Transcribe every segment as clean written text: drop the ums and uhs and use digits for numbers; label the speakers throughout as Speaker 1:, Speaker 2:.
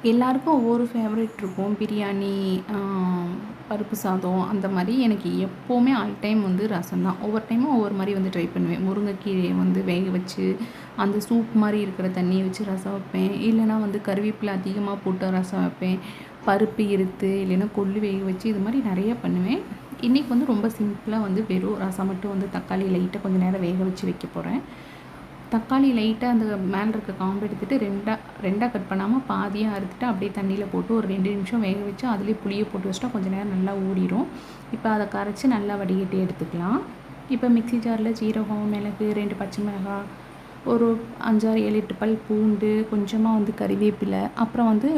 Speaker 1: எல்லாருக்கும் ஒவ்வொரு ஃபேவரெட் இருக்கும். பிரியாணி, பருப்பு சாதம் அந்த மாதிரி. எனக்கு எப்போவுமே ஆல் டைம் வந்து ரசம் தான். ஒவ்வொரு டைமும் ஒவ்வொரு மாதிரி வந்து ட்ரை பண்ணுவேன். முருங்கைக்கீரையை வந்து வேக வச்சு அந்த சூப் மாதிரி இருக்கிற தண்ணியை வச்சு ரசம் வைப்பேன். இல்லைனா வந்து கருவேப்பிலை அதிகமாக போட்டு ரசம் வைப்பேன். பருப்பு இருத்து இல்லைன்னா கொள்ளு வேக வச்சு இது மாதிரி நிறைய பண்ணுவேன். இன்றைக்கி வந்து ரொம்ப சிம்பிளாக வந்து வெறும் ரசம் மட்டும் வந்து தக்காளி லைட்டாக கொஞ்சம் நேரம் வேக வச்சு வைக்க போகிறேன். தக்காளி லைட்டாக அந்த மேலே இருக்க காம்பு எடுத்துகிட்டு ரெண்டாக கட் பண்ணாமல் பாதியாக அறுத்துட்டு அப்படியே தண்ணியில் போட்டு ஒரு 2 நிமிஷம் வேக வச்சு அதுலேயே புளியை போட்டு வச்சுட்டா கொஞ்சம் நேரம் நல்லா ஊறிடும். இப்போ அதை கரைச்சி நல்லா வடிகட்டி எடுத்துக்கலாம். இப்போ மிக்ஸி ஜாரில் ஜீரகம், மிளகு, 2 பச்சை மிளகாய், ஒரு 5, 6, 7, 8 பல் பூண்டு, கொஞ்சமாக வந்து கறிவேப்பிலை, அப்புறம் வந்து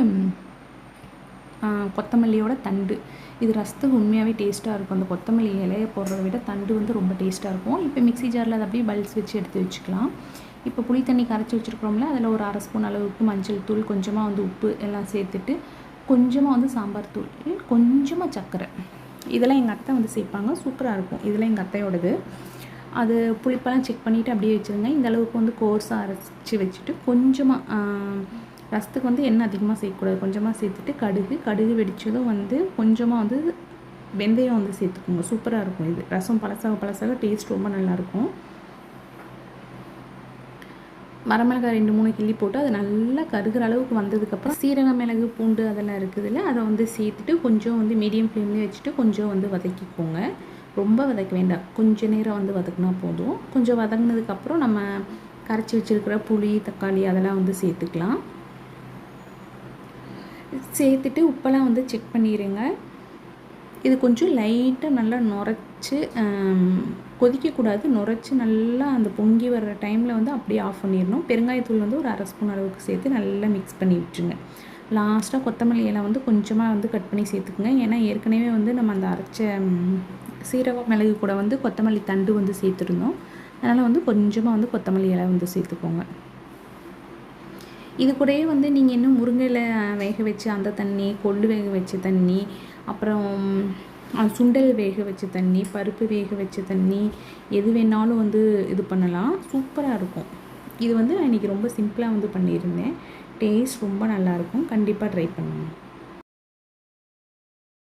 Speaker 1: கொத்தமல்லியோட தண்டு. இது ரசத்துக்கு உண்மையாகவே டேஸ்ட்டாக இருக்கும். அந்த கொத்தமல்லி இலையை போடுறத விட தண்டு வந்து ரொம்ப டேஸ்ட்டாக இருக்கும். இப்போ மிக்ஸி ஜாரில் அதை அப்படியே பல்ஸ் வச்சு எடுத்து வச்சுக்கலாம். இப்போ புளி தண்ணி கரைச்சி வச்சுருக்கிறோம்ல, அதில் ஒரு 1/2 ஸ்பூன் அளவுக்கு மஞ்சள் தூள், கொஞ்சமாக வந்து உப்பு எல்லாம் சேர்த்துட்டு, கொஞ்சமாக வந்து சாம்பார் தூள், கொஞ்சமாக சர்க்கரை, இதெல்லாம் எங்கள் அத்தை வந்து சேர்ப்பாங்க. சூப்பராக இருக்கும். இதெல்லாம் எங்கள் அத்தையோடது. அது புளிப்பெல்லாம் செக் பண்ணிவிட்டு அப்படியே வச்சுருங்க. இந்த அளவுக்கு வந்து கோர்ஸாக அரைச்சி வச்சுட்டு கொஞ்சமாக ரசத்துக்கு வந்து எண்ணெய் அதிகமாக சேர்க்கக்கூடாது. கொஞ்சமாக சேர்த்துட்டு கடுகு வெடித்ததும் வந்து கொஞ்சமாக வந்து வெந்தயம் வந்து சேர்த்துக்கோங்க. சூப்பராக இருக்கும். இது ரசம் பழசாக டேஸ்ட் ரொம்ப நல்லாயிருக்கும். வரமிளகாய் 2, 3 கிள்ளி போட்டு அது நல்லா கருகிற அளவுக்கு வந்ததுக்கப்புறம் சீரகம், மிளகு, பூண்டு அதெல்லாம் இருக்குதுல்ல, அதை வந்து சேர்த்துட்டு கொஞ்சம் வந்து மீடியம் ஃப்ளேம்லேயே வச்சுட்டு கொஞ்சம் வந்து வதக்கிக்கோங்க. ரொம்ப வதக்க வேண்டாம். கொஞ்சம் நேரம் வந்து வதக்கினா போதும். கொஞ்சம் வதங்கினதுக்கப்புறம் நம்ம கரைச்சி வச்சுருக்கிற புளி, தக்காளி அதெல்லாம் வந்து சேர்த்துக்கலாம். சேர்த்துட்டு உப்பெல்லாம் வந்து செக் பண்ணிடுங்க. இது கொஞ்சம் லைட்டாக நல்லா நுரைச்சி கொதிக்கக்கூடாது. நுரைச்சி நல்லா அந்த பொங்கி வர்ற டைமில் வந்து அப்படியே ஆஃப் பண்ணிடணும். பெருங்காயத்தூள் வந்து ஒரு 1/2 ஸ்பூன் அளவுக்கு சேர்த்து நல்லா மிக்ஸ் பண்ணி விட்டுருங்க. லாஸ்ட்டாக கொத்தமல்லி இலை வந்து கொஞ்சமாக வந்து கட் பண்ணி சேர்த்துக்குங்க. ஏன்னா ஏற்கனவே வந்து நம்ம அந்த அரைச்ச சீரகம், மிளகு கூட வந்து கொத்தமல்லி தண்டு வந்து சேர்த்துருந்தோம். அதனால் வந்து கொஞ்சமாக வந்து கொத்தமல்லி இலை வந்து சேர்த்துக்கோங்க. இது கூடயே வந்து நீங்கள் இன்னும் முருங்கையில் வேக வச்சு அந்த தண்ணி, கொள்ளு வேக வச்ச தண்ணி, அப்புறம் சுண்டல் வேக வச்ச தண்ணி, பருப்பு வேக வச்ச தண்ணி, எது வேணாலும் வந்து இது பண்ணலாம். சூப்பராக இருக்கும். இது வந்து நான் இன்றைக்கி ரொம்ப சிம்பிளாக வந்து பண்ணியிருந்தேன். டேஸ்ட் ரொம்ப நல்லாயிருக்கும். கண்டிப்பாக ட்ரை பண்ணுங்கள்.